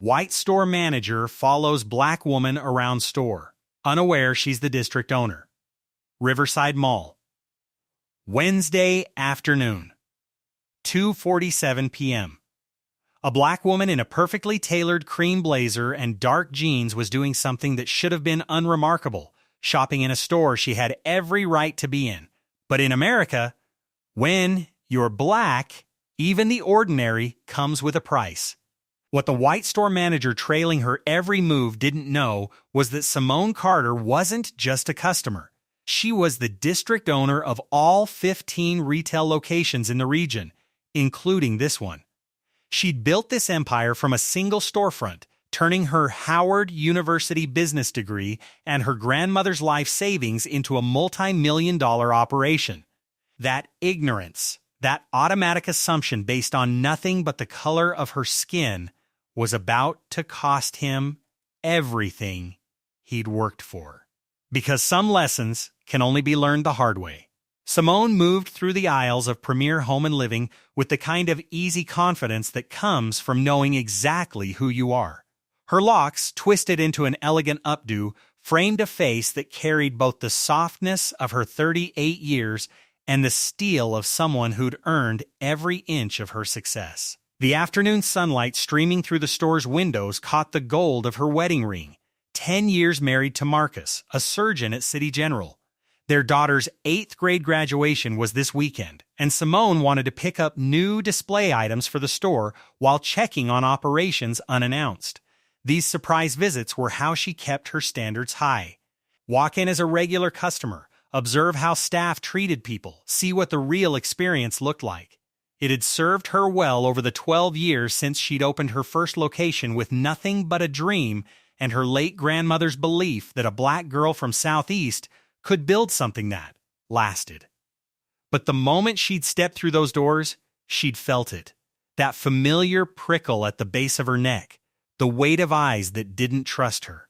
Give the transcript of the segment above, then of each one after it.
White store manager follows black woman around store, unaware she's the district owner. Riverside Mall. Wednesday afternoon, 2:47 p.m. A black woman in a perfectly tailored cream blazer and dark jeans was doing something that should have been unremarkable, shopping in a store she had every right to be in. But in America, when you're black, even the ordinary comes with a price. What the white store manager trailing her every move didn't know was that Simone Carter wasn't just a customer. She was the district owner of all 15 retail locations in the region, including this one. She'd built this empire from a single storefront, turning her Howard University business degree and her grandmother's life savings into a multi-million-dollar operation. That ignorance, that automatic assumption based on nothing but the color of her skin, was about to cost him everything he'd worked for. Because some lessons can only be learned the hard way. Simone moved through the aisles of Premier Home and Living with the kind of easy confidence that comes from knowing exactly who you are. Her locks, twisted into an elegant updo, framed a face that carried both the softness of her 38 years and the steel of someone who'd earned every inch of her success. The afternoon sunlight streaming through the store's windows caught the gold of her wedding ring. 10 years married to Marcus, a surgeon at City General. Their daughter's 8th grade graduation was this weekend, and Simone wanted to pick up new display items for the store while checking on operations unannounced. These surprise visits were how she kept her standards high. Walk in as a regular customer, observe how staff treated people, see what the real experience looked like. It had served her well over the 12 years since she'd opened her first location with nothing but a dream and her late grandmother's belief that a black girl from Southeast could build something that lasted. But the moment she'd stepped through those doors, she'd felt it. That familiar prickle at the base of her neck, the weight of eyes that didn't trust her.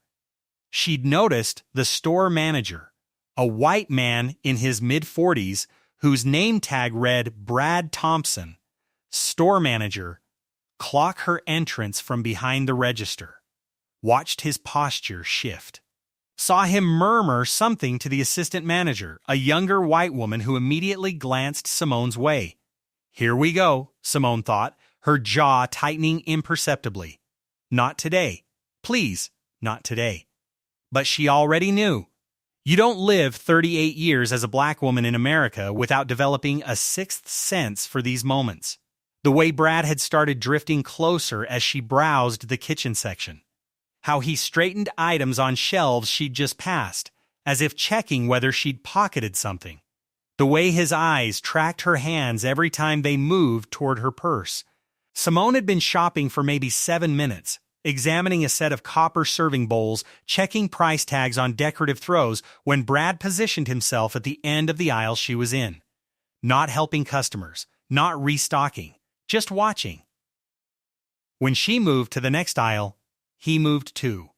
She'd noticed the store manager, a white man in his mid-40s whose name tag read Brad Thompson, store manager, clock her entrance from behind the register. Watched his posture shift. Saw him murmur something to the assistant manager, a younger white woman who immediately glanced Simone's way. Here we go, Simone thought, her jaw tightening imperceptibly. Not today. Please, not today. But she already knew. You don't live 38 years as a black woman in America without developing a sixth sense for these moments. The way Brad had started drifting closer as she browsed the kitchen section. How he straightened items on shelves she'd just passed, as if checking whether she'd pocketed something. The way his eyes tracked her hands every time they moved toward her purse. Simone had been shopping for maybe 7 minutes, examining a set of copper serving bowls, checking price tags on decorative throws, when Brad positioned himself at the end of the aisle she was in. Not helping customers, not restocking, just watching. When she moved to the next aisle, he moved too.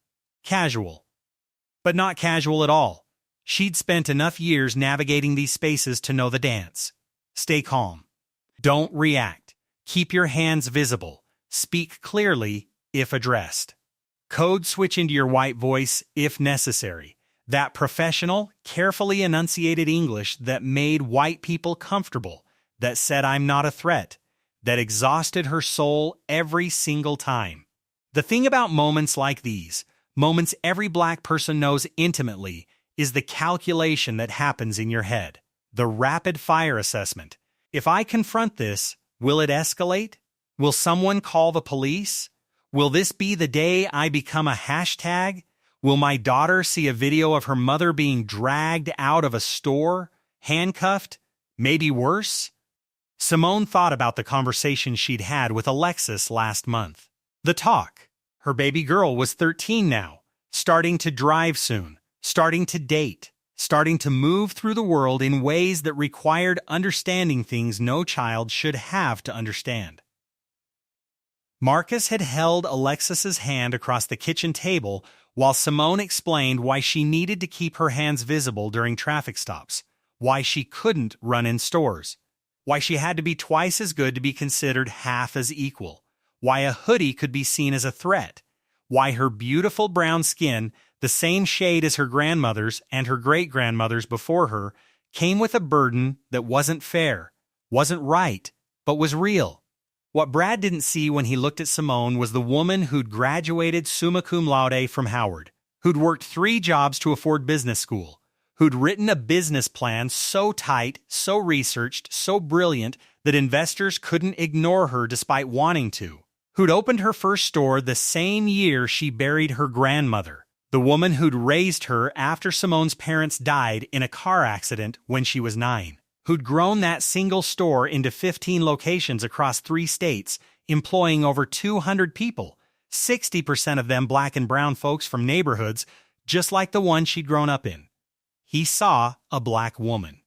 Casual. But not casual at all. She'd spent enough years navigating these spaces to know the dance. Stay calm. Don't react. Keep your hands visible. Speak clearly if addressed. Code switch into your white voice if necessary. That professional, carefully enunciated English that made white people comfortable, that said I'm not a threat, that exhausted her soul every single time. The thing about moments like these, moments every black person knows intimately, is the calculation that happens in your head. The rapid fire assessment. If I confront this, will it escalate? Will someone call the police? Will this be the day I become a hashtag? Will my daughter see a video of her mother being dragged out of a store, handcuffed, maybe worse? Simone thought about the conversation she'd had with Alexis last month. The talk. Her baby girl was 13 now, starting to drive soon, starting to date, starting to move through the world in ways that required understanding things no child should have to understand. Marcus had held Alexis's hand across the kitchen table while Simone explained why she needed to keep her hands visible during traffic stops, why she couldn't run in stores, why she had to be twice as good to be considered half as equal, why a hoodie could be seen as a threat, why her beautiful brown skin, the same shade as her grandmother's and her great-grandmother's before her, came with a burden that wasn't fair, wasn't right, but was real. What Brad didn't see when he looked at Simone was the woman who'd graduated summa cum laude from Howard, who'd worked 3 jobs to afford business school, who'd written a business plan so tight, so researched, so brilliant that investors couldn't ignore her despite wanting to, who'd opened her first store the same year she buried her grandmother, the woman who'd raised her after Simone's parents died in a car accident when she was 9, who'd grown that single store into 15 locations across 3 states, employing over 200 people, 60% of them black and brown folks from neighborhoods just like the one she'd grown up in. He saw a black woman.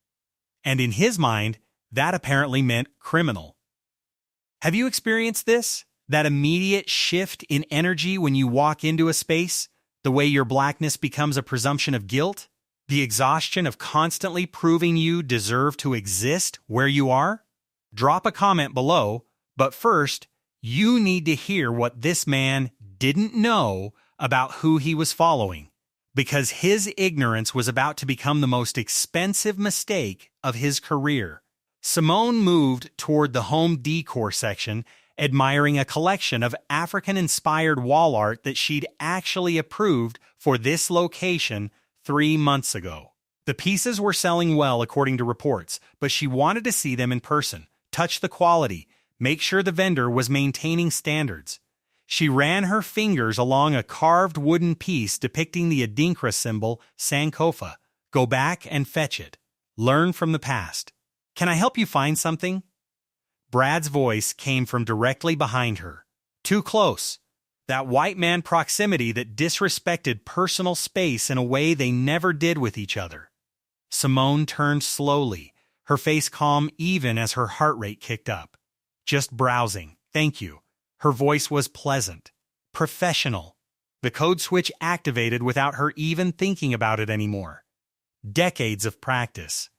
And in his mind, that apparently meant criminal. Have you experienced this? That immediate shift in energy when you walk into a space? The way your blackness becomes a presumption of guilt? The exhaustion of constantly proving you deserve to exist where you are? Drop a comment below, but first, you need to hear what this man didn't know about who he was following, because his ignorance was about to become the most expensive mistake of his career. Simone moved toward the home decor section, admiring a collection of African-inspired wall art that she'd actually approved for this location 3 months ago. The pieces were selling well according to reports, but she wanted to see them in person, touch the quality, make sure the vendor was maintaining standards. She ran her fingers along a carved wooden piece depicting the Adinkra symbol, Sankofa. Go back and fetch it. Learn from the past. Can I help you find something? Brad's voice came from directly behind her. Too close. That white man proximity that disrespected personal space in a way they never did with each other. Simone turned slowly, her face calm even as her heart rate kicked up. Just browsing, thank you. Her voice was pleasant, professional. The code switch activated without her even thinking about it anymore. Decades of practice.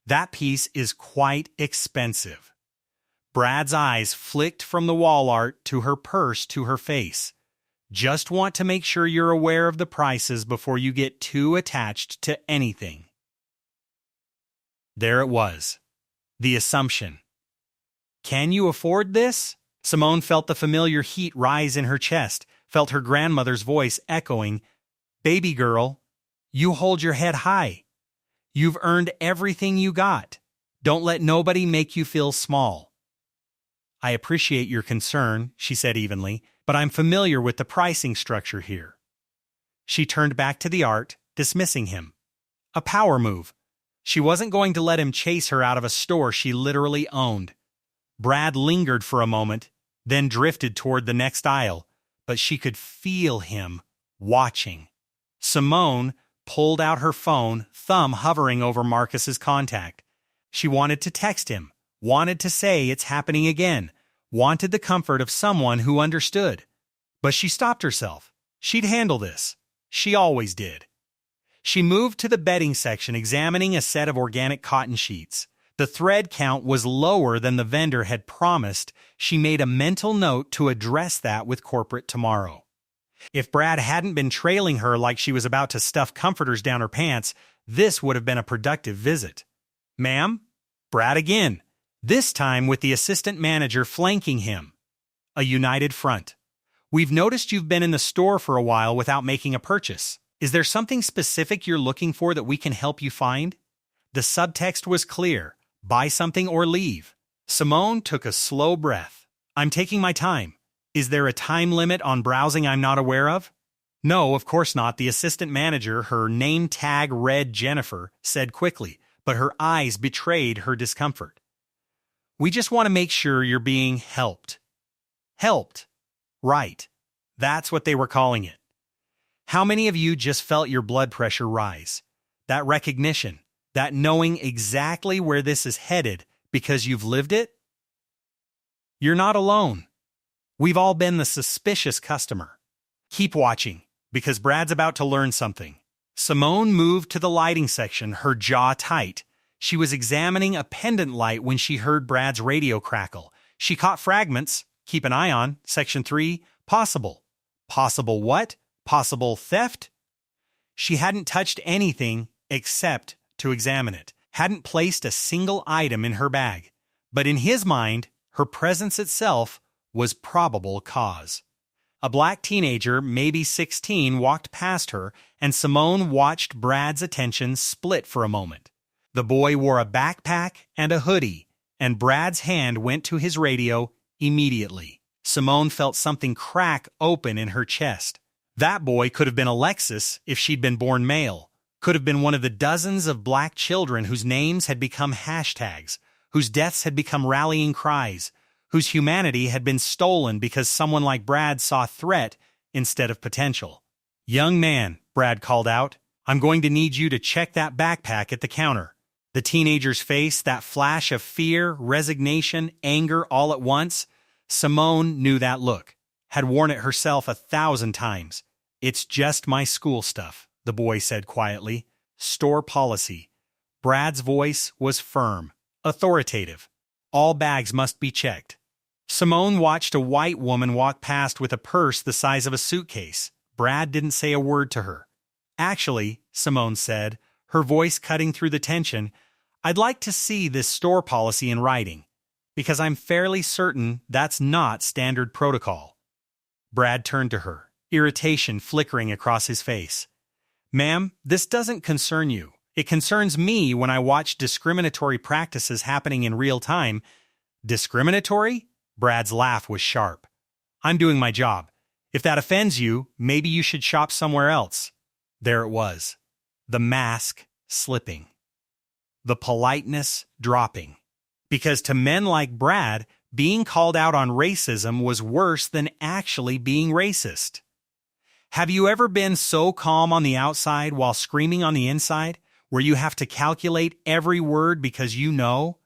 That piece is quite expensive. Brad's eyes flicked from the wall art to her purse to her face. Just want to make sure you're aware of the prices before you get too attached to anything. There it was. The assumption. Can you afford this? Simone felt the familiar heat rise in her chest, felt her grandmother's voice echoing, "Baby girl, you hold your head high. You've earned everything you got. Don't let nobody make you feel small." "I appreciate your concern," she said evenly, "but I'm familiar with the pricing structure here." She turned back to the art, dismissing him. A power move. She wasn't going to let him chase her out of a store she literally owned. Brad lingered for a moment, then drifted toward the next aisle, but she could feel him watching. Simone pulled out her phone, thumb hovering over Marcus's contact. She wanted to text him, wanted to say it's happening again, wanted the comfort of someone who understood. But she stopped herself. She'd handle this. She always did. She moved to the bedding section, examining a set of organic cotton sheets. The thread count was lower than the vendor had promised. She made a mental note to address that with corporate tomorrow. If Brad hadn't been trailing her like she was about to stuff comforters down her pants, this would have been a productive visit. "Ma'am?" Brad again, this time with the assistant manager flanking him. A united front. "We've noticed you've been in the store for a while without making a purchase. Is there something specific you're looking for that we can help you find?" The subtext was clear. Buy something or leave. Simone took a slow breath. "I'm taking my time. Is there a time limit on browsing I'm not aware of?" "No, of course not," the assistant manager, her name tag read Jennifer, said quickly, but her eyes betrayed her discomfort. "We just want to make sure you're being helped." Helped. Right. That's what they were calling it. How many of you just felt your blood pressure rise? That recognition, that knowing exactly where this is headed because you've lived it? You're not alone. We've all been the suspicious customer. Keep watching, because Brad's about to learn something. Simone moved to the lighting section, her jaw tight. She was examining a pendant light when she heard Brad's radio crackle. She caught fragments, Keep an eye on. Section 3, possible. Possible what? Possible theft? She hadn't touched anything except to examine it, hadn't placed a single item in her bag. But in his mind, her presence itself was probable cause. A black teenager, maybe 16, walked past her, and Simone watched Brad's attention split for a moment. The boy wore a backpack and a hoodie, and Brad's hand went to his radio immediately. Simone felt something crack open in her chest. That boy could have been Alexis if she'd been born male, could have been one of the dozens of black children whose names had become hashtags, whose deaths had become rallying cries, whose humanity had been stolen because someone like Brad saw threat instead of potential. "Young man," Brad called out, "I'm going to need you to check that backpack at the counter." The teenager's face, that flash of fear, resignation, anger all at once. Simone knew that look, had worn it herself 1,000 times. "It's just my school stuff," the boy said quietly. "Store policy." Brad's voice was firm, authoritative. All bags must be checked. Simone watched a white woman walk past with a purse the size of a suitcase. Brad didn't say a word to her. "Actually," Simone said, her voice cutting through the tension, "I'd like to see this store policy in writing, because I'm fairly certain that's not standard protocol." Brad turned to her, irritation flickering across his face. "Ma'am, this doesn't concern you. It concerns me when I watch discriminatory practices happening in real time." "Discriminatory?" Brad's laugh was sharp. "I'm doing my job. If that offends you, maybe you should shop somewhere else." There it was. The mask slipping. The politeness dropping. Because to men like Brad, being called out on racism was worse than actually being racist. Have you ever been so calm on the outside while screaming on the inside, where you have to calculate every word because you know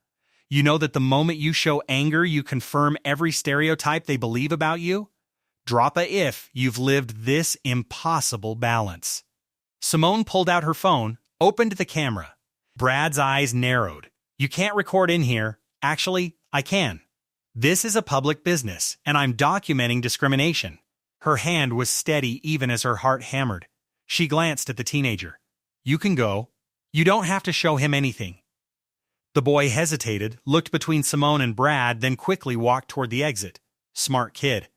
that the moment you show anger, you confirm every stereotype they believe about you? Drop a if you've lived this impossible balance. Simone pulled out her phone, opened the camera. Brad's eyes narrowed. "You can't record in here. Actually, I can. This is a public business, and I'm documenting discrimination." Her hand was steady even as her heart hammered. She glanced at the teenager. "You can go. You don't have to show him anything." The boy hesitated, looked between Simone and Brad, then quickly walked toward the exit. Smart kid.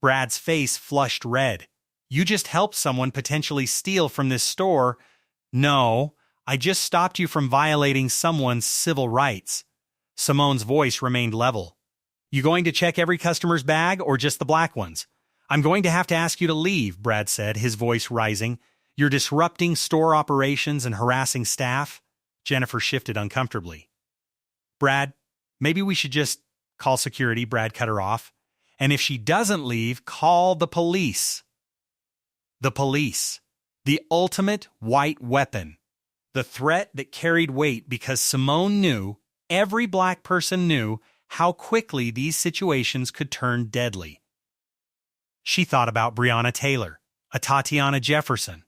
Brad's face flushed red. "You just helped someone potentially steal from this store." "No, I just stopped you from violating someone's civil rights." Simone's voice remained level. "You going to check every customer's bag or just the black ones?" "I'm going to have to ask you to leave," Brad said, his voice rising. "You're disrupting store operations and harassing staff." Jennifer shifted uncomfortably. "Brad, maybe we should just call security," Brad cut her off. "And if she doesn't leave, call the police." The police. The ultimate white weapon. The threat that carried weight because Simone knew, every black person knew, how quickly these situations could turn deadly. She thought about Breonna Taylor, a Tatiana Jefferson,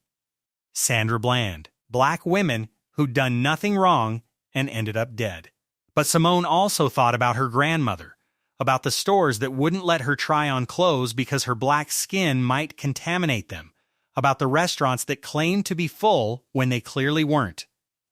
Sandra Bland, black women who'd done nothing wrong and ended up dead. But Simone also thought about her grandmother, about the stores that wouldn't let her try on clothes because her black skin might contaminate them, about the restaurants that claimed to be full when they clearly weren't,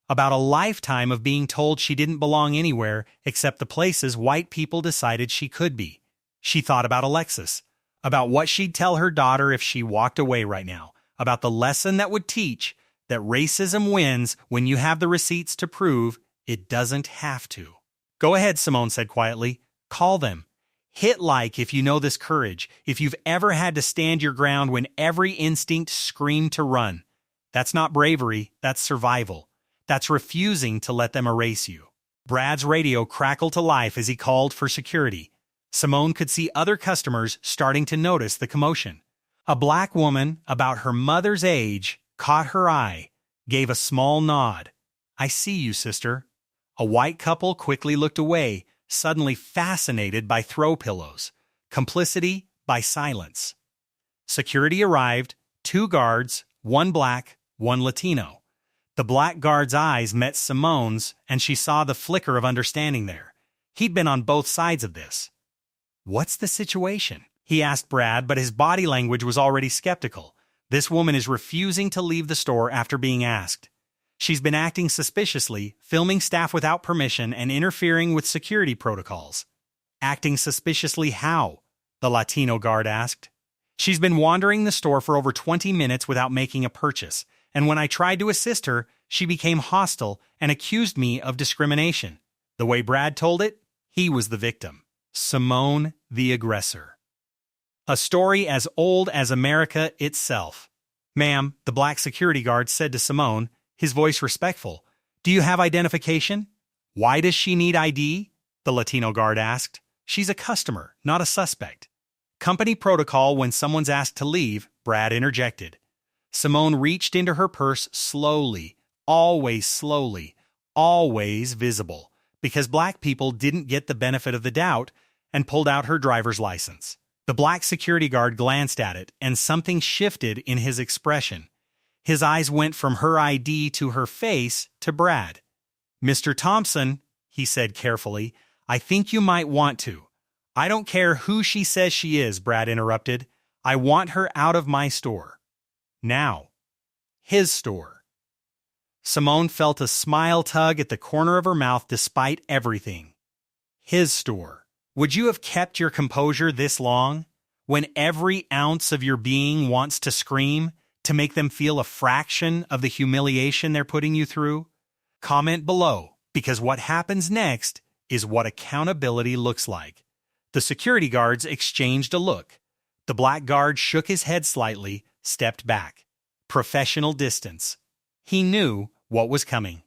about a lifetime of being told she didn't belong anywhere except the places white people decided she could be. She thought about Alexis, about what she'd tell her daughter if she walked away right now, about the lesson that would teach that racism wins when you have the receipts to prove it doesn't have to. "Go ahead," Simone said quietly. "Call them. Hit like if you know this courage, if you've ever had to stand your ground when every instinct screamed to run. That's not bravery, that's survival. That's refusing to let them erase you." Brad's radio crackled to life as he called for security. Simone could see other customers starting to notice the commotion. A black woman, about her mother's age, caught her eye, gave a small nod. "I see you, sister." A white couple quickly looked away, suddenly fascinated by throw pillows, complicity by silence. Security arrived, 2 guards, 1 black, 1 Latino. The black guard's eyes met Simone's, and she saw the flicker of understanding there. He'd been on both sides of this. "What's the situation?" he asked Brad, but his body language was already skeptical. "This woman is refusing to leave the store after being asked. She's been acting suspiciously, filming staff without permission, and interfering with security protocols." "Acting suspiciously how?" the Latino guard asked. "She's been wandering the store for over 20 minutes without making a purchase, and when I tried to assist her, she became hostile and accused me of discrimination." The way Brad told it, he was the victim. Simone the aggressor. A story as old as America itself. "Ma'am," the black security guard said to Simone, his voice respectful, "do you have identification?" "Why does she need ID?" the Latino guard asked. "She's a customer, not a suspect." "Company protocol when someone's asked to leave," Brad interjected. Simone reached into her purse slowly, always visible, because black people didn't get the benefit of the doubt, and pulled out her driver's license. The black security guard glanced at it, and something shifted in his expression. His eyes went from her ID to her face to Brad. "Mr. Thompson," he said carefully, "I think you might want to." "I don't care who she says she is," Brad interrupted. "I want her out of my store. Now." His store. Simone felt a smile tug at the corner of her mouth despite everything. His store. Would you have kept your composure this long? When every ounce of your being wants to scream, to make them feel a fraction of the humiliation they're putting you through? Comment below, because what happens next is what accountability looks like. The security guards exchanged a look. The black guard shook his head slightly, stepped back. Professional distance. He knew what was coming.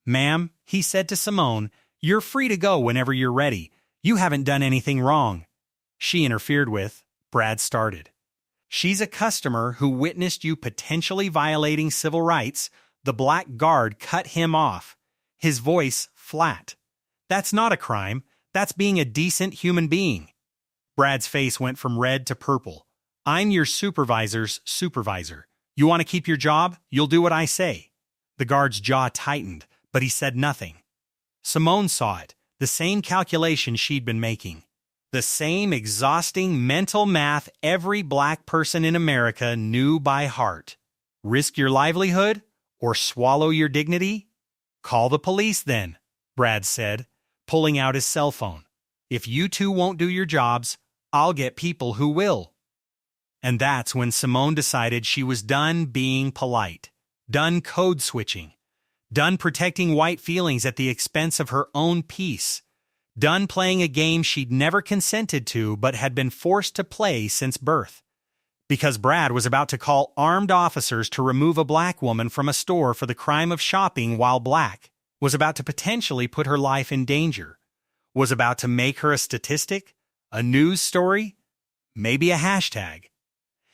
"Ma'am," he said to Simone, "you're free to go whenever you're ready. You haven't done anything wrong." "She interfered with," Brad started. "She's a customer who witnessed you potentially violating civil rights." The black guard cut him off, his voice flat. "That's not a crime. That's being a decent human being." Brad's face went from red to purple. "I'm your supervisor's supervisor. You want to keep your job? You'll do what I say." The guard's jaw tightened, but he said nothing. Simone saw it, the same calculation she'd been making. The same exhausting mental math every black person in America knew by heart. Risk your livelihood or swallow your dignity? "Call the police then," Brad said, pulling out his cell phone. "If you two won't do your jobs, I'll get people who will." And that's when Simone decided she was done being polite, done code switching, done protecting white feelings at the expense of her own peace, done playing a game she'd never consented to but had been forced to play since birth. Because Brad was about to call armed officers to remove a black woman from a store for the crime of shopping while black, was about to potentially put her life in danger, was about to make her a statistic, a news story, maybe a hashtag.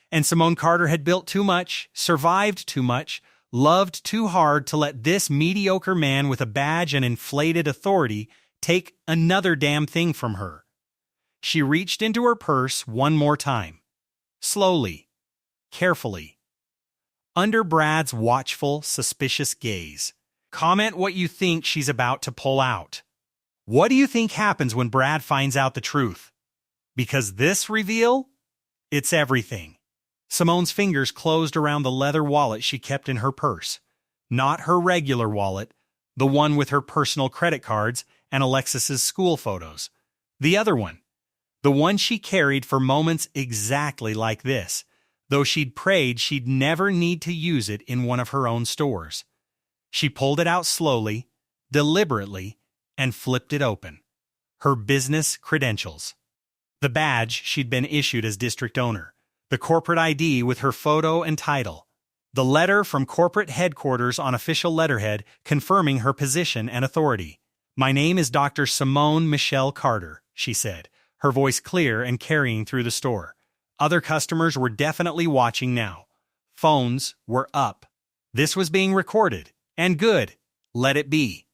And Simone Carter had built too much, survived too much, loved too hard to let this mediocre man with a badge and inflated authority take another damn thing from her. She reached into her purse one more time. Slowly, carefully. Under Brad's watchful, suspicious gaze. Comment what you think she's about to pull out. What do you think happens when Brad finds out the truth? Because this reveal, it's everything. Simone's fingers closed around the leather wallet she kept in her purse. Not her regular wallet, the one with her personal credit cards and Alexis's school photos. The other one. The one she carried for moments exactly like this, though she'd prayed she'd never need to use it in one of her own stores. She pulled it out slowly, deliberately, and flipped it open. Her business credentials. The badge she'd been issued as district owner. The corporate ID with her photo and title. The letter from corporate headquarters on official letterhead confirming her position and authority. "My name is Dr. Simone Michelle Carter," she said, her voice clear and carrying through the store. Other customers were definitely watching now. Phones were up. This was being recorded. And good. Let it be.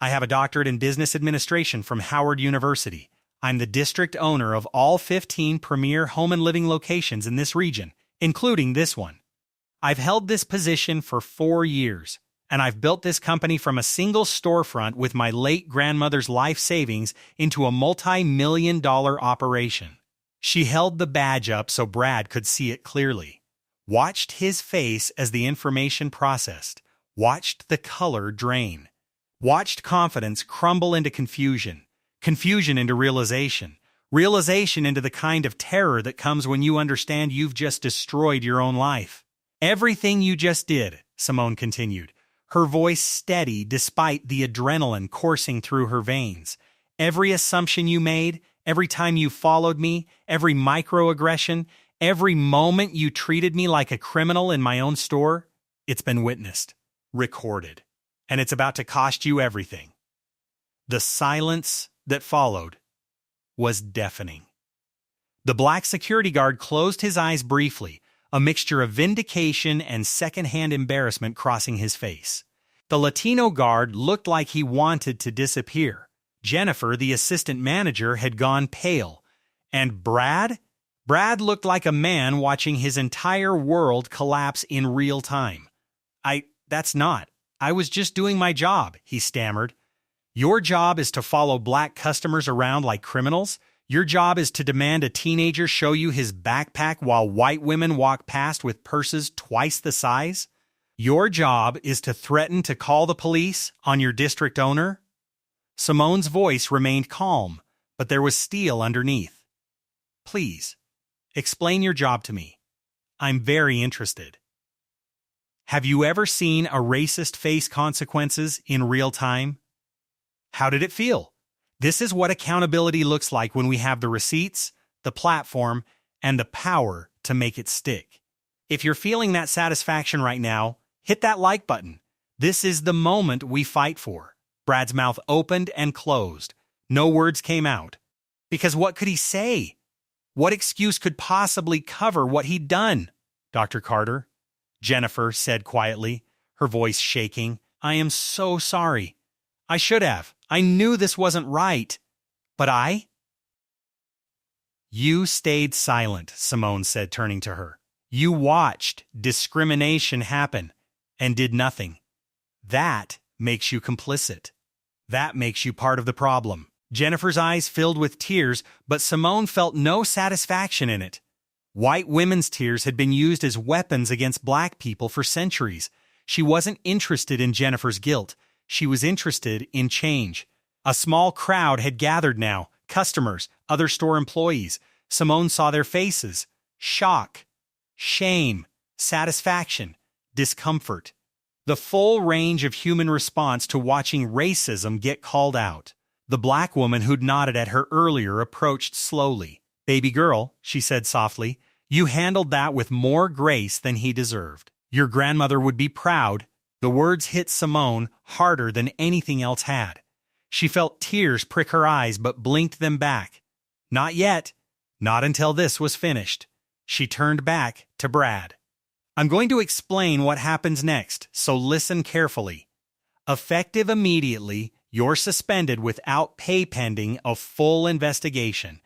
"I have a doctorate in business administration from Howard University. I'm the district owner of all 15 premier home and living locations in this region, including this one. I've held this position for 4 years. And I've built this company from a single storefront with my late grandmother's life savings into a multi-million-dollar operation. She held the badge up so Brad could see it clearly. Watched his face as the information processed. Watched the color drain. Watched confidence crumble into confusion. Confusion into realization. Realization into the kind of terror that comes when you understand you've just destroyed your own life. Everything you just did, Simone continued, her voice steady despite the adrenaline coursing through her veins. Every assumption you made, every time you followed me, every microaggression, every moment you treated me like a criminal in my own store, it's been witnessed, recorded, and it's about to cost you everything. The silence that followed was deafening. The black security guard closed his eyes briefly, a mixture of vindication and secondhand embarrassment crossing his face. The Latino guard looked like he wanted to disappear. Jennifer, the assistant manager, had gone pale. And Brad? Brad looked like a man watching his entire world collapse in real time. I was just doing my job, he stammered. Your job is to follow black customers around like criminals? Your job is to demand a teenager show you his backpack while white women walk past with purses twice the size? Your job is to threaten to call the police on your district owner? Simone's voice remained calm, but there was steel underneath. Please, explain your job to me. I'm very interested. Have you ever seen a racist face consequences in real time? How did it feel? This is what accountability looks like when we have the receipts, the platform, and the power to make it stick. If you're feeling that satisfaction right now, hit that like button. This is the moment we fight for. Brad's mouth opened and closed. No words came out. Because what could he say? What excuse could possibly cover what he'd done? Dr. Carter, Jennifer said quietly, her voice shaking. I am so sorry. I should have. I knew this wasn't right. But You stayed silent, Simone said, turning to her. You watched discrimination happen and did nothing. That makes you complicit. That makes you part of the problem. Jennifer's eyes filled with tears, but Simone felt no satisfaction in it. White women's tears had been used as weapons against black people for centuries. She wasn't interested in Jennifer's guilt. She was interested in change. A small crowd had gathered now, customers, other store employees. Simone saw their faces. Shock, shame, satisfaction, discomfort. The full range of human response to watching racism get called out. The black woman who'd nodded at her earlier approached slowly. Baby girl, she said softly, you handled that with more grace than he deserved. Your grandmother would be proud. The words hit Simone harder than anything else had. She felt tears prick her eyes but blinked them back. Not yet. Not until this was finished. She turned back to Brad. I'm going to explain what happens next, so listen carefully. Effective immediately, you're suspended without pay pending a full investigation.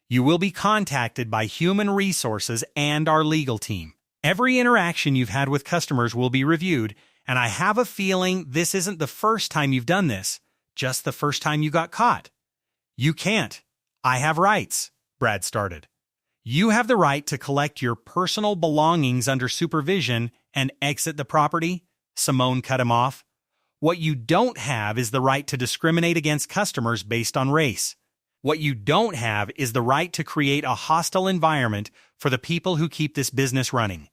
You will be contacted by Human Resources and our legal team. Every interaction you've had with customers will be reviewed, and I have a feeling this isn't the first time you've done this, just the first time you got caught. You can't. I have rights, Brad started. You have the right to collect your personal belongings under supervision and exit the property, Simone cut him off. What you don't have is the right to discriminate against customers based on race. What you don't have is the right to create a hostile environment for the people who keep this business running.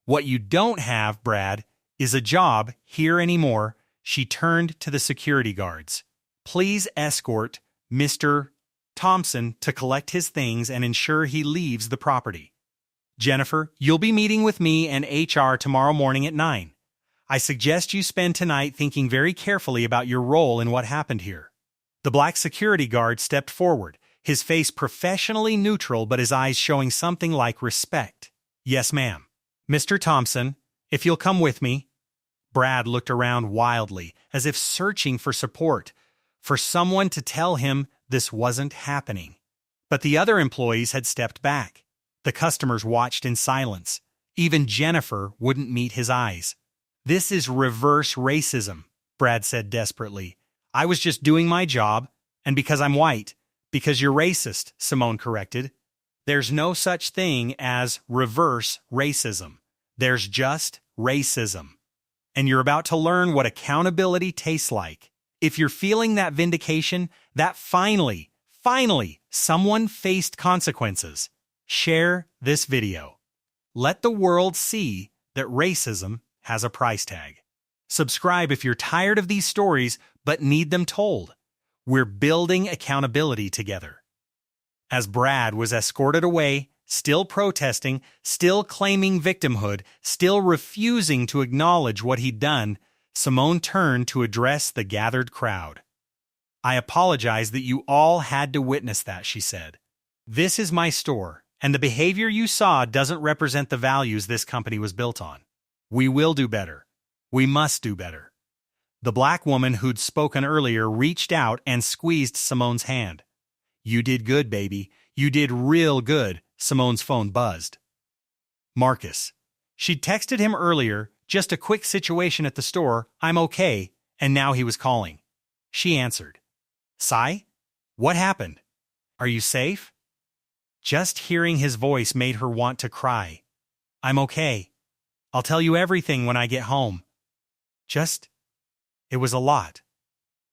What you don't have, Brad, is a job here anymore. She turned to the security guards. Please escort Mr. Thompson to collect his things and ensure he leaves the property. Jennifer, you'll be meeting with me and HR tomorrow morning at 9. I suggest you spend tonight thinking very carefully about your role in what happened here. The black security guard stepped forward, his face professionally neutral but his eyes showing something like respect. Yes, ma'am. Mr. Thompson, if you'll come with me. Brad looked around wildly, as if searching for support, for someone to tell him this wasn't happening. But the other employees had stepped back. The customers watched in silence. Even Jennifer wouldn't meet his eyes. This is reverse racism, Brad said desperately. I was just doing my job, and because I'm white. Because you're racist, Simone corrected. There's no such thing as reverse racism. There's just racism. And you're about to learn what accountability tastes like. If you're feeling that vindication, that finally, someone faced consequences, share this video. Let the world see that racism has a price tag. Subscribe if you're tired of these stories but need them told. We're building accountability together. As Brad was escorted away, still protesting, still claiming victimhood, still refusing to acknowledge what he'd done, Simone turned to address the gathered crowd. I apologize that you all had to witness that, she said. This is my store, and the behavior you saw doesn't represent the values this company was built on. We will do better. We must do better. The black woman who'd spoken earlier reached out and squeezed Simone's hand. You did good, baby. You did real good, Simone's phone buzzed. Marcus. She'd texted him earlier, just a quick situation at the store, I'm okay, and now he was calling. She answered. Sai? What happened? Are you safe? Just hearing his voice made her want to cry. I'm okay. I'll tell you everything when I get home. It was a lot.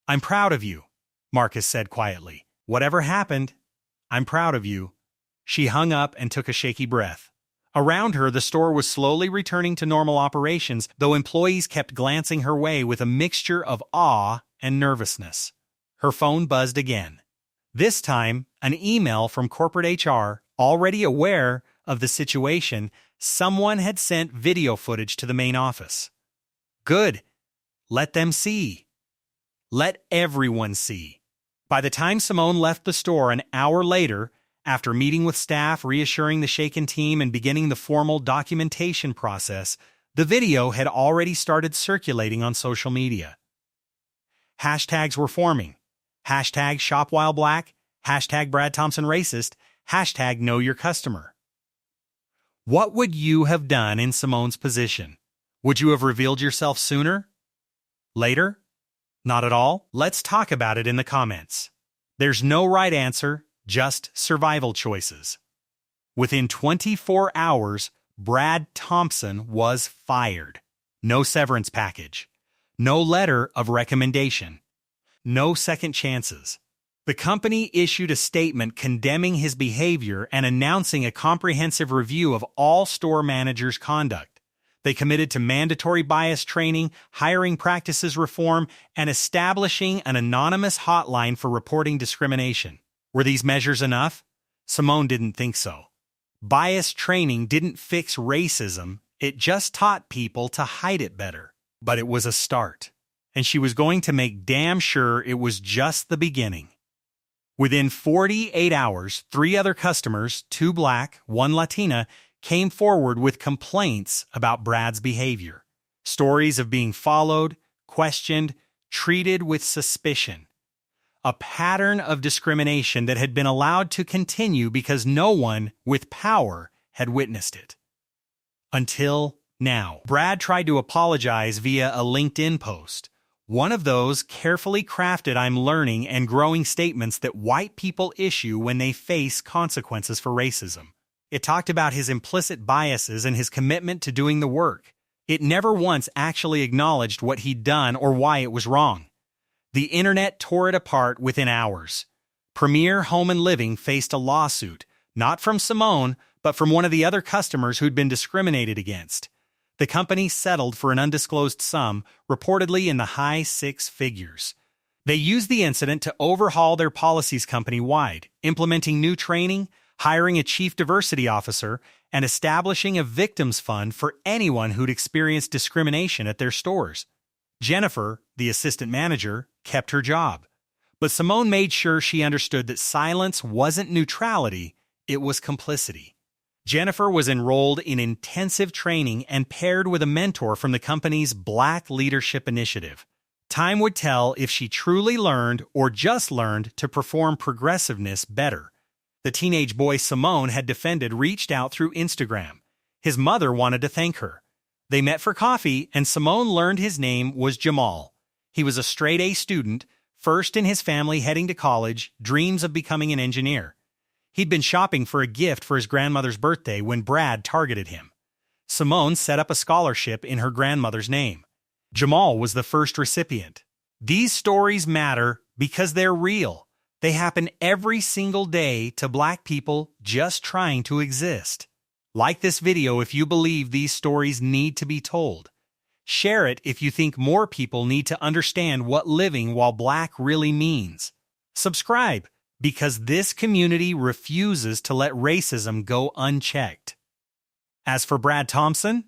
I'm proud of you, Marcus said quietly. Whatever happened, I'm proud of you. She hung up and took a shaky breath. Around her, the store was slowly returning to normal operations, though employees kept glancing her way with a mixture of awe and nervousness. Her phone buzzed again. This time, an email from corporate HR, already aware of the situation. Someone had sent video footage to the main office. Good. Let them see. Let everyone see. By the time Simone left the store an hour later, after meeting with staff, reassuring the shaken team, and beginning the formal documentation process, the video had already started circulating on social media. Hashtags were forming. Hashtag ShopWhileBlack, hashtag Brad Thompson Racist, hashtag Know Your Customer. What would you have done in Simone's position? Would you have revealed yourself sooner? Later? Not at all? Let's talk about it in the comments. There's no right answer, just survival choices. Within 24 hours, Brad Thompson was fired. No severance package. No letter of recommendation. No second chances. The company issued a statement condemning his behavior and announcing a comprehensive review of all store managers' conduct. They committed to mandatory bias training, hiring practices reform, and establishing an anonymous hotline for reporting discrimination. Were these measures enough? Simone didn't think so. Bias training didn't fix racism, it just taught people to hide it better. But it was a start, and she was going to make damn sure it was just the beginning. Within 48 hours, 3 other customers, 2 Black, 1 Latina, came forward with complaints about Brad's behavior. Stories of being followed, questioned, treated with suspicion. A pattern of discrimination that had been allowed to continue because no one with power had witnessed it. Until now. Brad tried to apologize via a LinkedIn post. One of those carefully crafted I'm learning and growing statements that white people issue when they face consequences for racism. It talked about his implicit biases and his commitment to doing the work. It never once actually acknowledged what he'd done or why it was wrong. The internet tore it apart within hours. Premier Home and Living faced a lawsuit, not from Simone, but from one of the other customers who'd been discriminated against. The company settled for an undisclosed sum, reportedly in the high 6 figures. They used the incident to overhaul their policies company-wide, implementing new training, hiring a chief diversity officer, and establishing a victims fund for anyone who'd experienced discrimination at their stores. Jennifer, the assistant manager, kept her job. But Simone made sure she understood that silence wasn't neutrality, it was complicity. Jennifer was enrolled in intensive training and paired with a mentor from the company's Black Leadership Initiative. Time would tell if she truly learned or just learned to perform progressiveness better. The teenage boy Simone had defended reached out through Instagram. His mother wanted to thank her. They met for coffee, and Simone learned his name was Jamal. He was a straight-A student, first in his family heading to college, dreams of becoming an engineer. He'd been shopping for a gift for his grandmother's birthday when Brad targeted him. Simone set up a scholarship in her grandmother's name. Jamal was the first recipient. These stories matter because they're real. They happen every single day to Black people just trying to exist. Like this video if you believe these stories need to be told. Share it if you think more people need to understand what living while Black really means. Subscribe, because this community refuses to let racism go unchecked. As for Brad Thompson,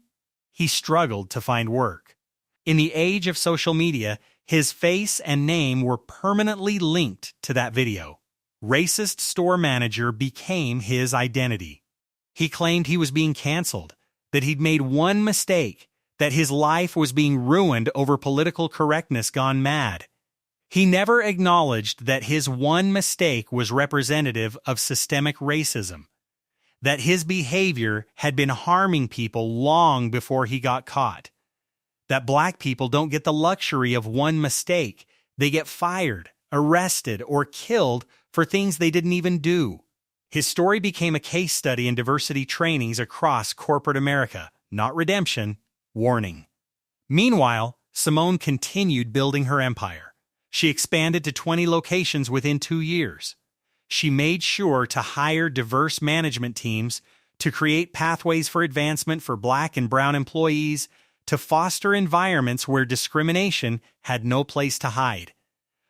he struggled to find work. In the age of social media, his face and name were permanently linked to that video. Racist store manager became his identity. He claimed he was being canceled, that he'd made one mistake, that his life was being ruined over political correctness gone mad. He never acknowledged that his one mistake was representative of systemic racism, that his behavior had been harming people long before he got caught, that Black people don't get the luxury of one mistake. They get fired, arrested, or killed for things they didn't even do. His story became a case study in diversity trainings across corporate America, not redemption, warning. Meanwhile, Simone continued building her empire. She expanded to 20 locations within 2 years. She made sure to hire diverse management teams, to create pathways for advancement for Black and brown employees, to foster environments where discrimination had no place to hide.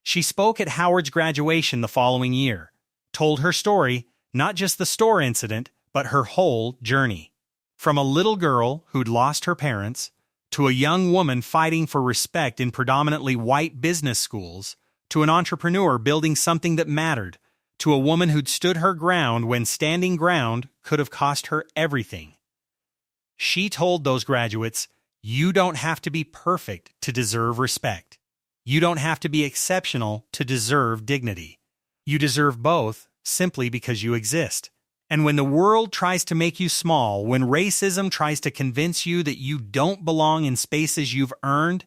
She spoke at Howard's graduation the following year, told her story, not just the store incident, but her whole journey. From a little girl who'd lost her parents, to a young woman fighting for respect in predominantly white business schools, to an entrepreneur building something that mattered, to a woman who'd stood her ground when standing ground could have cost her everything. She told those graduates, "You don't have to be perfect to deserve respect. You don't have to be exceptional to deserve dignity. You deserve both simply because you exist. And when the world tries to make you small, when racism tries to convince you that you don't belong in spaces you've earned,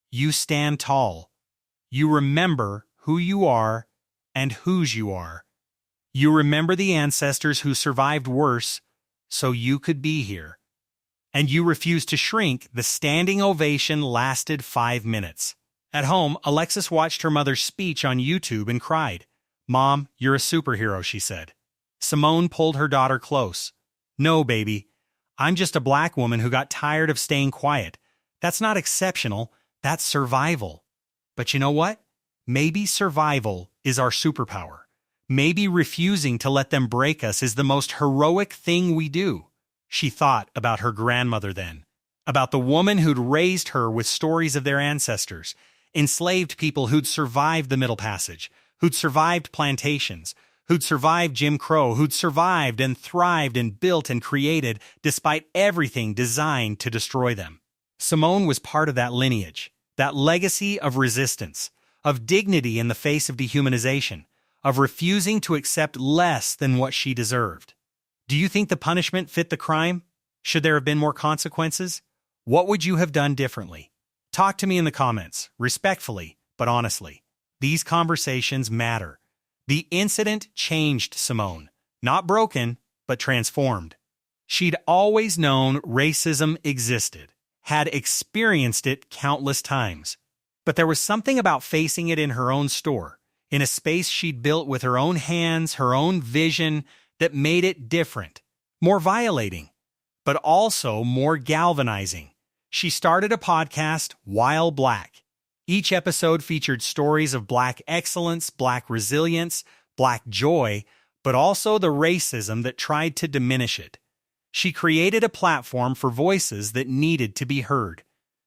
you stand tall. You remember who you are and whose you are. You remember the ancestors who survived worse so you could be here. And you refuse to shrink. The standing ovation lasted 5 minutes. At home, Alexis watched her mother's speech on YouTube and cried. "Mom, you're a superhero," she said. Simone pulled her daughter close. "No, baby. I'm just a Black woman who got tired of staying quiet. That's not exceptional. That's survival. But you know what? Maybe survival is our superpower. Maybe refusing to let them break us is the most heroic thing we do." She thought about her grandmother then, about the woman who'd raised her with stories of their ancestors, enslaved people who'd survived the Middle Passage, who'd survived plantations, who'd survived Jim Crow, who'd survived and thrived and built and created despite everything designed to destroy them. Simone was part of that lineage, that legacy of resistance, of dignity in the face of dehumanization, of refusing to accept less than what she deserved. Do you think the punishment fit the crime? Should there have been more consequences? What would you have done differently? Talk to me in the comments, respectfully, but honestly. These conversations matter. The incident changed Simone, not broken, but transformed. She'd always known racism existed, had experienced it countless times. But there was something about facing it in her own store, in a space she'd built with her own hands, her own vision, that made it different, more violating, but also more galvanizing. She started a podcast, While Black. Each episode featured stories of Black excellence, Black resilience, Black joy, but also the racism that tried to diminish it. She created a platform for voices that needed to be heard.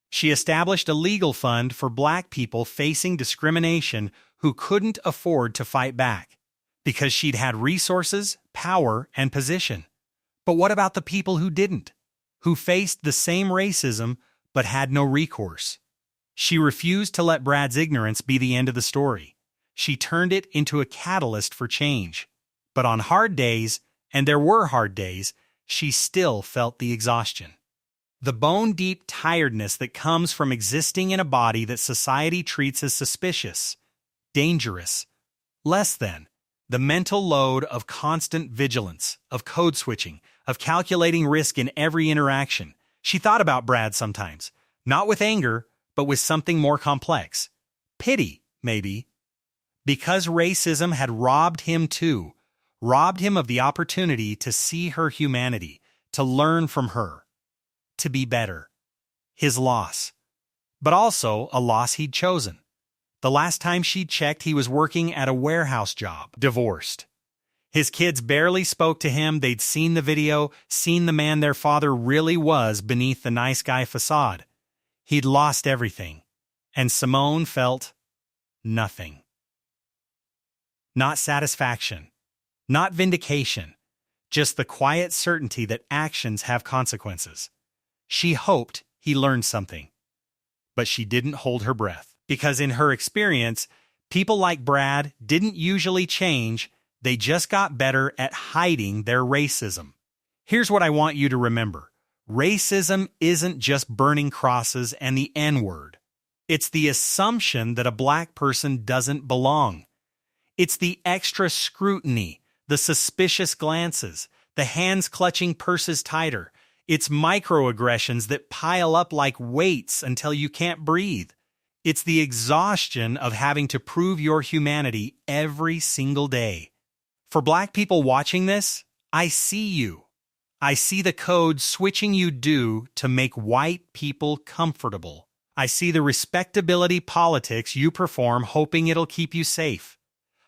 She established a legal fund for Black people facing discrimination who couldn't afford to fight back, because she'd had resources, power, and position. But what about the people who didn't, who faced the same racism but had no recourse? She refused to let Brad's ignorance be the end of the story. She turned it into a catalyst for change. But on hard days, and there were hard days, she still felt the exhaustion. The bone-deep tiredness that comes from existing in a body that society treats as suspicious, dangerous, less than. The mental load of constant vigilance, of code switching, of calculating risk in every interaction. She thought about Brad sometimes, not with anger, but with something more complex. Pity, maybe. Because racism had robbed him too, robbed him of the opportunity to see her humanity, to learn from her, to be better. His loss. But also a loss he'd chosen. The last time she'd checked, he was working at a warehouse job, divorced. His kids barely spoke to him. They'd seen the video, seen the man their father really was beneath the nice guy facade. He'd lost everything, and Simone felt nothing. Not satisfaction, not vindication, just the quiet certainty that actions have consequences. She hoped he learned something, but she didn't hold her breath, because in her experience, people like Brad didn't usually change, they just got better at hiding their racism. Here's what I want you to remember. Racism isn't just burning crosses and the N-word. It's the assumption that a black person doesn't belong. It's the extra scrutiny, the suspicious glances, the hands clutching purses tighter. It's microaggressions that pile up like weights until you can't breathe. It's the exhaustion of having to prove your humanity every single day. For black people watching this, I see you. I see the code switching you do to make white people comfortable. I see the respectability politics you perform hoping it'll keep you safe.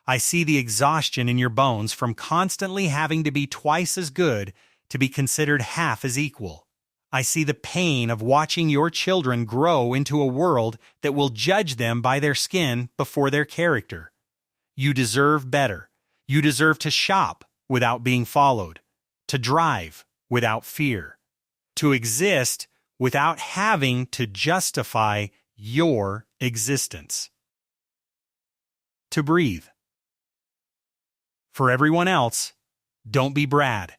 I see the exhaustion in your bones from constantly having to be twice as good to be considered half as equal. I see the pain of watching your children grow into a world that will judge them by their skin before their character. You deserve better. You deserve to shop without being followed, to drive without fear, to exist without having to justify your existence, to breathe. For everyone else, don't be Brad.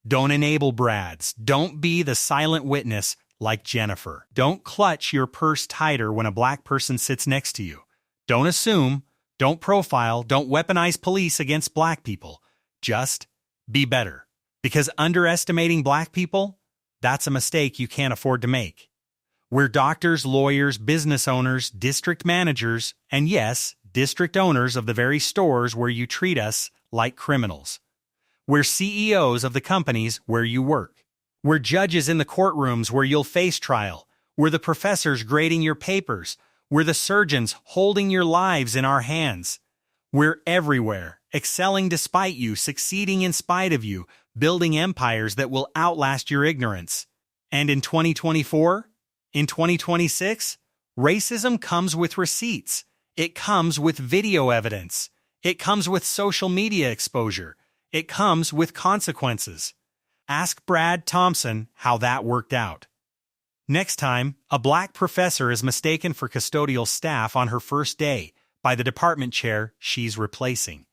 Don't enable Brads. Don't be the silent witness like Jennifer. Don't clutch your purse tighter when a black person sits next to you. Don't assume, don't profile, don't weaponize police against black people. Just be better. Because underestimating black people, that's a mistake you can't afford to make. We're doctors, lawyers, business owners, district managers, and yes, district owners of the very stores where you treat us like criminals. We're CEOs of the companies where you work. We're judges in the courtrooms where you'll face trial. We're the professors grading your papers. We're the surgeons holding your lives in our hands. We're everywhere, excelling despite you, succeeding in spite of you, building empires that will outlast your ignorance. And in 2024, in 2026, racism comes with receipts. It comes with video evidence. It comes with social media exposure. It comes with consequences. Ask Brad Thompson how that worked out. Next time, a black professor is mistaken for custodial staff on her first day by the department chair she's replacing.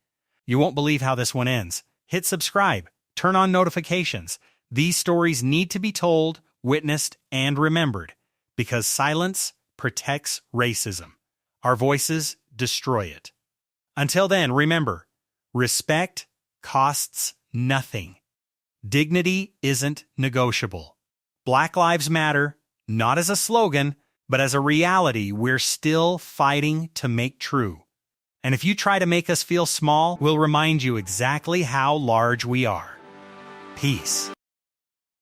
You won't believe how this one ends. Hit subscribe. Turn on notifications. These stories need to be told, witnessed, and remembered, because silence protects racism. Our voices destroy it. Until then, remember, respect costs nothing. Dignity isn't negotiable. Black Lives Matter, not as a slogan, but as a reality we're still fighting to make true. And if you try to make us feel small, we'll remind you exactly how large we are. Peace.